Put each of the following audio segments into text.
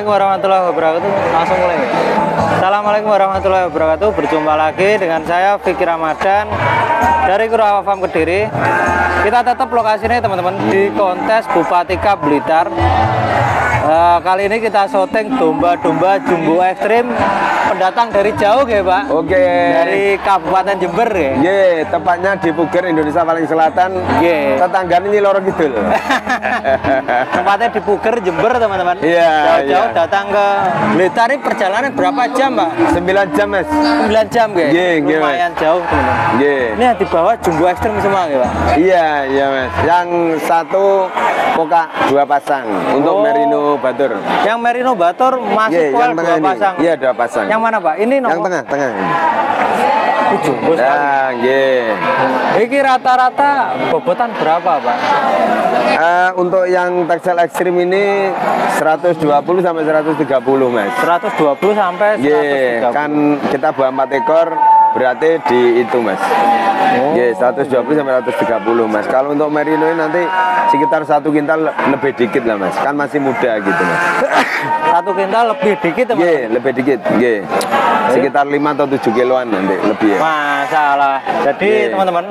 Assalamualaikum warahmatullahi wabarakatuh. Langsung mulai ya. Assalamualaikum warahmatullahi wabarakatuh. Berjumpa lagi dengan saya Fikri Ramadan dari Kurawa Farm Kediri. Kita tetap lokasinya teman-teman di kontes Bupati Cup Blitar. Kali ini kita syuting domba-domba jumbo ekstrim pendatang dari jauh ya Pak. Oke. Dari Kabupaten Jember ya. Ye, tepatnya di Puger, Indonesia paling selatan. Ye. Tetangganya ini Loro Kidul. Tempatnya di Puger, Jember teman-teman. Iya. Jauh-jauh Iya. datang ke Blitar. Ini perjalanan berapa jam Pak? 9 jam mas. 9 jam ya. Ye, Lumayan jauh teman-teman. Ye. Ini yang di bawah jumbo ekstrim semua ya Pak. Iya, iya mas. Yang satu pokak 2 pasang untuk Merino Batur. Yang Merino Batur masih Yang full tengah 2 ini. pasang. Iya 2 pasang. Yang mana Pak? Ini Yang nomor tengah. jumbo sekali. Nah, ye. Ini rata-rata bobotan berapa Pak? Untuk yang texel ekstrim ini 120 sampai 130 mas. 120 sampai 130. Ye, kan kita bawa 4 ekor berarti di itu mas. Ye, 120 sampai 130 mas. Kalau untuk Merino ini nanti sekitar 1 kintal lebih dikit lah mas. Kan masih muda gitu mas. 1 kintal lebih dikit teman. Ye, lebih dikit. Ye. Sekitar 5 atau 7 kiloan nanti lebih ya. Masalah. Jadi Ye. teman-teman,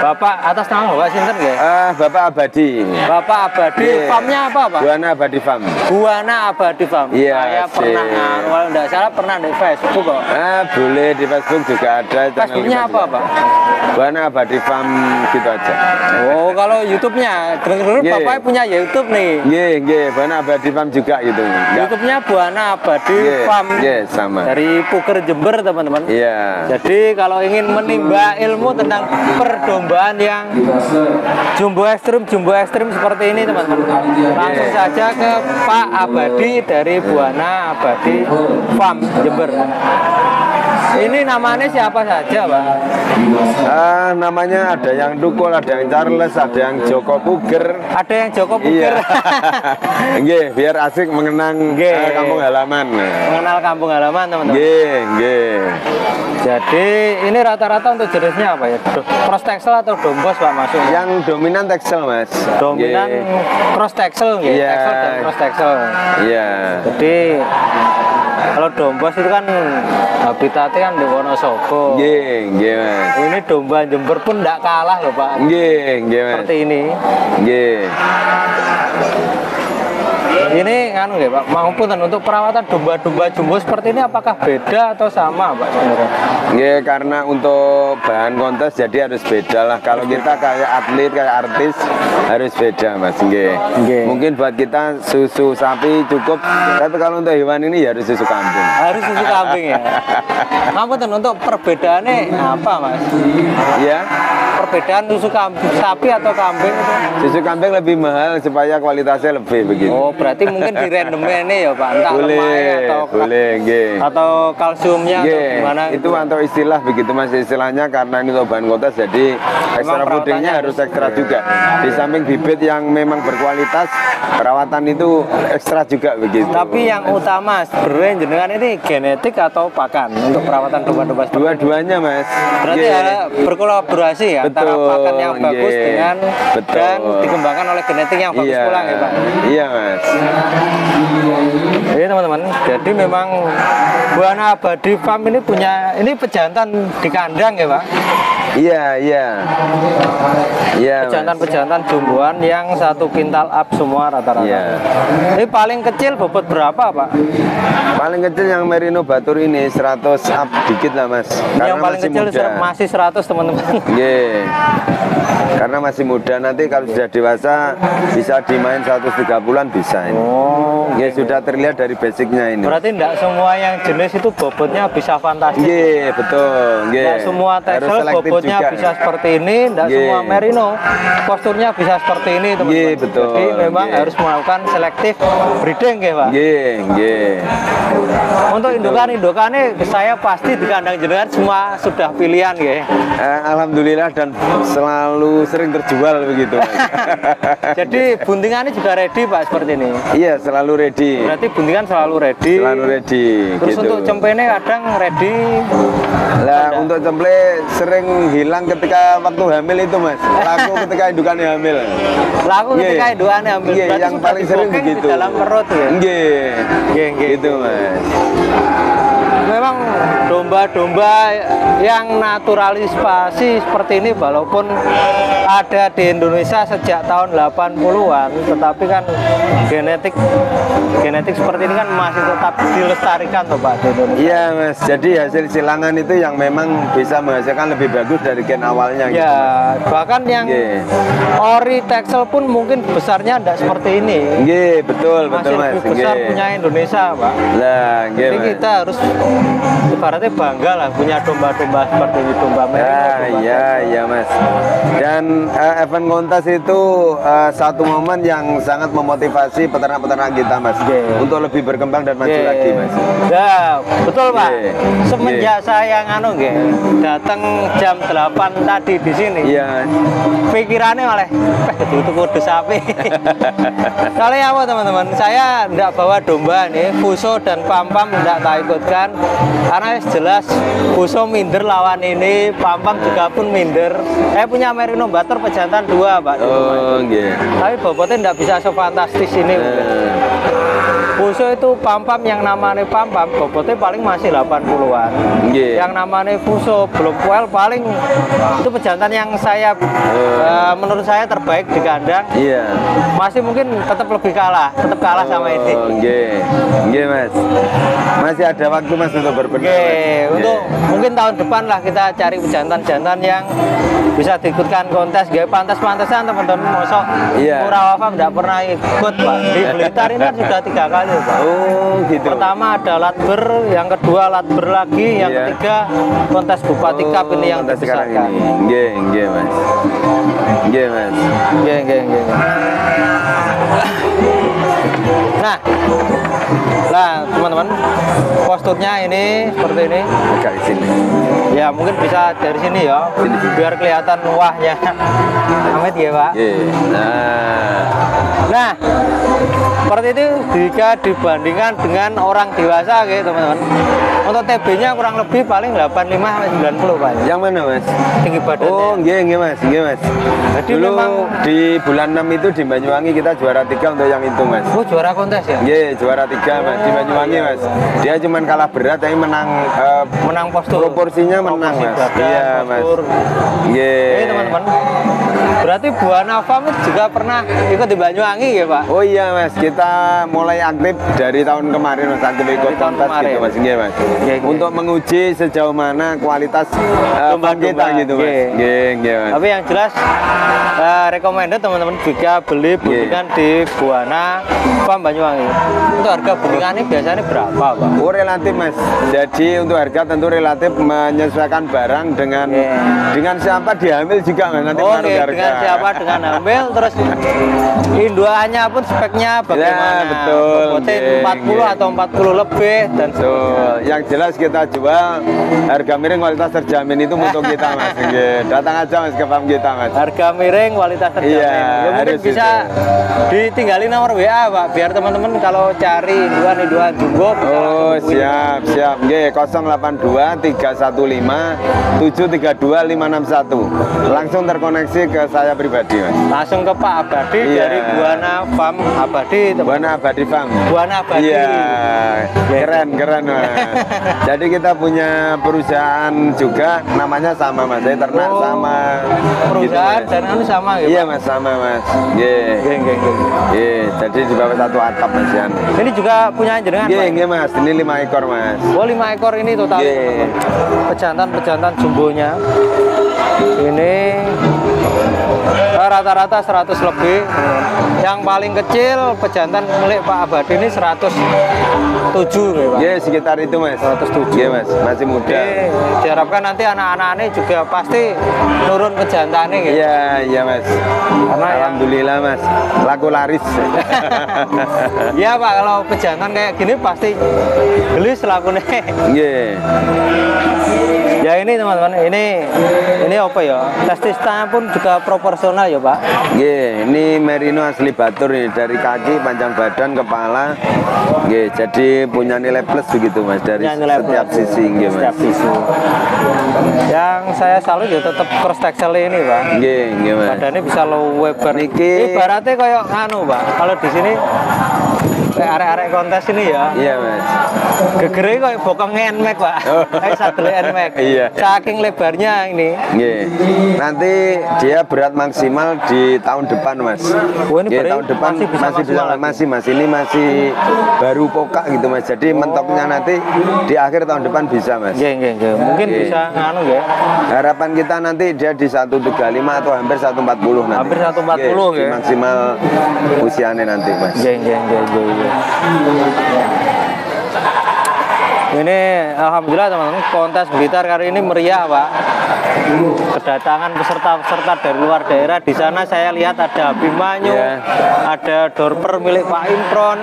Bapak atas nama Bapak Sinten ya? Bapak Abadi. Bapak Abadi, Ye. farmnya apa Pak? Buana Abadi Farm. Buana Abadi Farm. Iya, Saya sih. pernah, kalau tidak salah pernah di Facebook kok. Boleh di Facebook juga ada. channel Facebooknya kita apa juga. Pak? Buana Abadi Farm gitu aja. Oh, kalau YouTube-nya, dengar-dengar Ye. Bapak punya YouTube nih. Ye, Buana Abadi Farm juga gitu. YouTube-nya Buana Abadi Ye, Farm. ye, sama. Dari Puger Jember teman-teman. Iya. Jadi kalau ingin menimba ilmu tentang perdombaan yang jumbo ekstrim seperti ini teman-teman, langsung saja ke Pak Abadi dari Buana Abadi Farm Jember. Ini namanya siapa saja Pak? Namanya ada yang Dukul, ada yang Charles, ada yang Joko Puger. Ada yang Joko Puger. Nggih, biar asik mengenang kampung halaman. Mengenal kampung halaman teman-teman. Nggih. Jadi ini rata-rata untuk jenisnya apa ya? Cross texel atau dombos Pak maksudnya? Yang dominan tekstil mas. Dominan cross texel ya, Iya. texel dan cross texel. Iya. Jadi kalau dombos itu kan habitatnya kan di Wonosobo. Nggih mas. Ini domba Jember pun tidak kalah loh Pak. Nggih mas. Seperti ini. Nggih. Ini kan nggih Pak, maupun untuk perawatan domba-domba jumbo seperti ini apakah beda atau sama Pak sebenarnya? Nggih, karena untuk bahan kontes jadi harus beda lah. Kalau kita kayak atlet, kayak artis harus beda mas. Nggih. Mungkin buat kita susu sapi cukup, tapi kalau untuk hewan ini ya harus susu kambing. Harus susu kambing ya. Maupun untuk perbedaannya apa Mas? Iya. Perbedaan susu sapi atau kambing itu? Susu kambing lebih mahal supaya kualitasnya lebih begitu. Oh, berarti mungkin di randomnya ini ya Pak, entah lemaknya atau kalsiumnya atau gimana? Itu atau istilah begitu mas, istilahnya karena ini untuk bahan kontes jadi ekstra pudingnya harus ekstra juga. Di samping bibit yang memang berkualitas, perawatan itu ekstra juga begitu. Tapi yang utama sebenarnya jenengan ini genetik atau pakan untuk perawatan domba-domba? Dua-duanya mas. Berarti ada berkolaborasi ya antara pakan yang bagus dengan dan dikembangkan oleh genetik yang bagus pula ya Pak? Iya mas. Ini teman-teman, jadi memang Buana Abadi Farm ini punya, ini pejantan di kandang ya Pak? Iya. Pejantan-pejantan jumboan yang 1 kintal up semua rata-rata. Iya. Ini paling kecil bobot berapa Pak? Paling kecil yang Merino Batur ini 100 up dikit lah mas. Yang paling kecil masih 100 teman-teman. Iya. Karena masih muda, nanti kalau sudah dewasa bisa dimain 130-an bisa ini. Oh. Ya sudah terlihat dari basicnya ini. Berarti tidak semua yang jenis itu bobotnya bisa fantastis. Iya betul. Tidak semua texel bobotnya juga bisa seperti ini, tidak semua Merino posturnya bisa seperti ini teman-teman. Iya betul. Jadi memang harus melakukan selektif breeding ya Pak. Iya. Untuk indukan-indukannya saya pasti di kandang jenengan semua sudah pilihan ya. Alhamdulillah dan selalu selalu sering terjual begitu. Mas. Jadi buntingannya juga ready Pak seperti ini. Iya, selalu ready. Berarti buntingan selalu ready. Selalu ready. Terus gitu. untuk cempene kadang ready. Lah untuk cemple sering hilang ketika waktu hamil itu Mas. Laku ketika indukannya hamil. Laku ketika indukannya hamil. Iya, Berarti yang paling sering digogeng begitu. Di dalam perut ya. Nggih. Nggih, nggih. Gitu Mas. Memang domba-domba yang naturalisasi seperti ini walaupun ada di Indonesia sejak tahun 80-an, tetapi kan genetik seperti ini kan masih tetap dilestarikan toh Pak di Indonesia. Iya Mas, jadi hasil silangan itu yang memang bisa menghasilkan lebih bagus dari gen awalnya gitu. Ya, bahkan yang ori Texel pun mungkin besarnya tidak seperti ini. Nggih, betul Masih Mas. lebih besar punya Indonesia Pak. Lah, nggih Jadi Mas. kita harus ibaratnya bangga lah punya domba-domba seperti ini, domba merah. Ya Mas. Dan event kontes itu satu momen yang sangat memotivasi peternak-peternak kita Mas, untuk lebih berkembang dan maju lagi Mas. Ya, betul Pak. Semenjak Nggih. saya datang jam 8 tadi di sini. Iya. Pikirannya malah itu kudu sapi. Soalnya apa teman-teman? Saya tidak bawa domba nih, Fuso dan Pam-Pam tidak tak ikutkan. Karena jelas Fuso minder lawan ini, Pam-Pam juga pun minder. Saya punya Merino Butter pejantan 2 Pak. Oh, nggih. Tapi bobotnya tidak bisa sefantastis ini. Fuso itu Pam-Pam yang namanya Pam-Pam bobotnya paling masih 80-an. Nggih. Yang namanya Fuso belum well paling itu pejantan yang saya menurut saya terbaik di kandang. Iya. Masih mungkin tetap tetap kalah sama ini. Nggih. Nggih Mas. Masih ada waktu Mas untuk berbenah. Mas. Untuk mungkin tahun depan lah kita cari pejantan-pejantan yang bisa diikutkan kontes. Gak pantas-pantasan teman-teman, mosok Murah Wafa tidak pernah ikut Pak. Di Blitar ini kan sudah 3 kali Pak. Oh gitu. Pertama ada Latber, yang kedua Latber lagi, yang ketiga kontes Bupati Cup ini yang dibesarkan. Nggih Mas. Nggih Mas. Nggih. Nah, teman-teman, posturnya ini seperti ini. Agak di sini. Ya, mungkin bisa dari sini ya, biar kelihatan wahnya. Amit ya, Pak. Nah, seperti itu jika dibandingkan dengan orang dewasa gitu, teman-teman. Untuk TB-nya kurang lebih paling 85-90 Pak. Yang mana Mas? Tinggi badannya. Oh, nggih Mas. Jadi Dulu memang di bulan 6 itu di Banyuwangi kita juara 3 untuk yang itu Mas. Oh, juara kontes ya? Nggih, juara 3 Mas di Banyuwangi Mas. Dia cuma kalah berat tapi menang postur. Proporsinya menang Mas. Badan, Iya Mas. Nggih. Ini teman-teman. Berarti Buana Farm juga pernah ikut di Banyuwangi ya Pak? Oh iya Mas, kita mulai aktif dari tahun kemarin Mas, aktif ikut kontes gitu Mas. Nggih Mas. Untuk menguji sejauh mana kualitas domba kita gitu Mas. Nggih Mas. Tapi yang jelas recommended teman-teman juga beli buntingan di Buana Farm Banyuwangi. Untuk harga buntingannya biasanya berapa Pak? Oh relatif Mas. Jadi untuk harga tentu relatif menyesuaikan barang dengan siapa diambil juga Mas. Nanti harga. Dengan siapa dengan hamil terus induannya pun speknya bagaimana? Betul. Bobotnya 40 atau 40 lebih dan betul. Yang jelas kita jual harga miring kualitas terjamin itu untuk kita Mas. Datang aja Mas ke farm kita Mas. Harga miring kualitas terjamin. Iya, mungkin bisa ditinggalin nomor WA Pak biar teman-teman kalau cari induan jumbo. Oh siap. Nggih 082 315 732 561. Langsung terkoneksi ke saya pribadi Mas. Langsung ke Pak Abadi dari Buana Farm Abadi. Buana Abadi Farm. Buana Abadi. Iya. Keren Mas. Jadi kita punya perusahaan juga namanya sama Mas. Saya ternak sama perusahaan gitu, dan anu sama gitu. Iya Mas, sama Mas. Nggih. Jadi di bawah satu atap Mas ya. Ini juga punya jenengan Pak? Nggih Mas, ini 5 ekor Mas. Oh 5 ekor ini total. Pejantan jumbonya. Ini Ya rata-rata 100 lebih. Yang paling kecil pejantan milik Pak Abadi ini 107 ya, Pak. Ya sekitar itu Mas. 107. Ya Mas, masih muda. Jadi, diharapkan nanti anak-anak ini juga pasti nurun ke jantannya gitu. Iya, iya Mas. Karena alhamdulillah Mas, laku laris. Iya Pak, kalau pejantan kayak gini pasti gelis lakunya. Iya. Ya ini teman-teman, ini apa ya? Testisnya pun juga proporsional ya Pak. Iya, ini merino asli Batur nih, dari kaki, panjang badan, kepala. Iya, jadi punya nilai plus begitu Mas dari setiap sisi, iya Mas. Setiap sisi. Yang saya salut ya tetap cross texel ini Pak. Iya, iya Mas. Badannya bisa low weber. Niki ibaratnya kayak nganu Pak. Kalau di sini kayak arek-arek kontes ini ya. Iya Mas. Gegere kayak bokong NMAX Pak. Kayak sadel NMAX. Iya. Saking lebarnya ini. Iya. Nanti dia berat maksimal di tahun depan Mas. Oh, ini tahun depan masih bisa masih Mas. Ini masih baru pokak gitu Mas. Jadi mentoknya nanti di akhir tahun depan bisa Mas. Iya. Mungkin bisa nganu ya. Harapan kita nanti dia di 135 atau hampir 140 nanti. Hampir 140 ya. Maksimal usianya nanti Mas. Iya. Ini alhamdulillah teman-teman, kontes Blitar kali ini meriah Pak. Kedatangan peserta-peserta dari luar daerah. Di sana saya lihat ada Abimanyu, ada Dorper milik Pak Impron,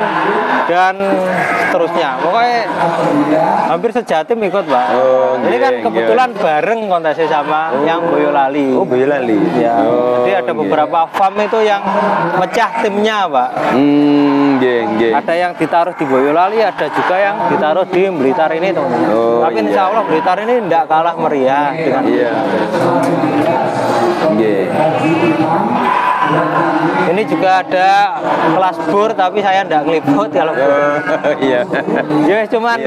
dan seterusnya. Pokoknya hampir sejatim ikut Pak. Ini kan kebetulan bareng kontesnya sama yang Boyolali. Oh Boyolali. Ya. Jadi ada beberapa farm itu yang mecah timnya Pak. Ada yang ditaruh di Boyolali, ada juga yang ditaruh di Blitar ini teman-teman. Tapi insya Allah Blitar ini tidak kalah meriah dengan Ini juga ada kelas bur, tapi saya tidak ngeliput kalau iya. Ya cuman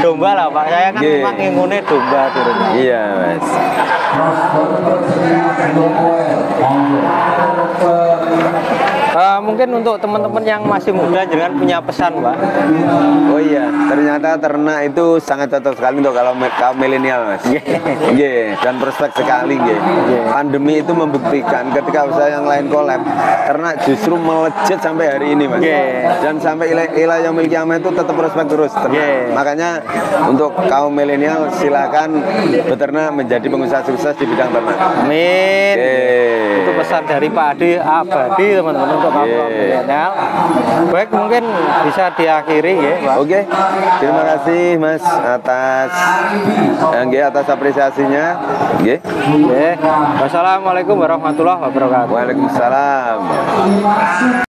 domba lah Pak. Saya kan memang ngingunnya domba turunnya. Iya Mas. Mungkin untuk teman-teman yang masih muda jangan punya pesan Pak. Oh iya, ternyata ternak itu sangat cocok sekali untuk kaum milenial Mas. Dan prospek sekali Pandemi itu membuktikan ketika usaha yang lain kolab, ternak justru melejit sampai hari ini Mas. Dan sampai ilayah Yaumil Qiyamah itu tetap prospek terus. Makanya untuk kaum milenial silakan beternak menjadi pengusaha sukses di bidang ternak. Amin. Itu pesan dari Pak Adi Abadi teman-teman untuk kaum milenial. Baik, mungkin bisa diakhiri ya Pak. Oke. Terima kasih Mas atas atas apresiasinya. Wassalamualaikum warahmatullahi wabarakatuh. Waalaikumsalam.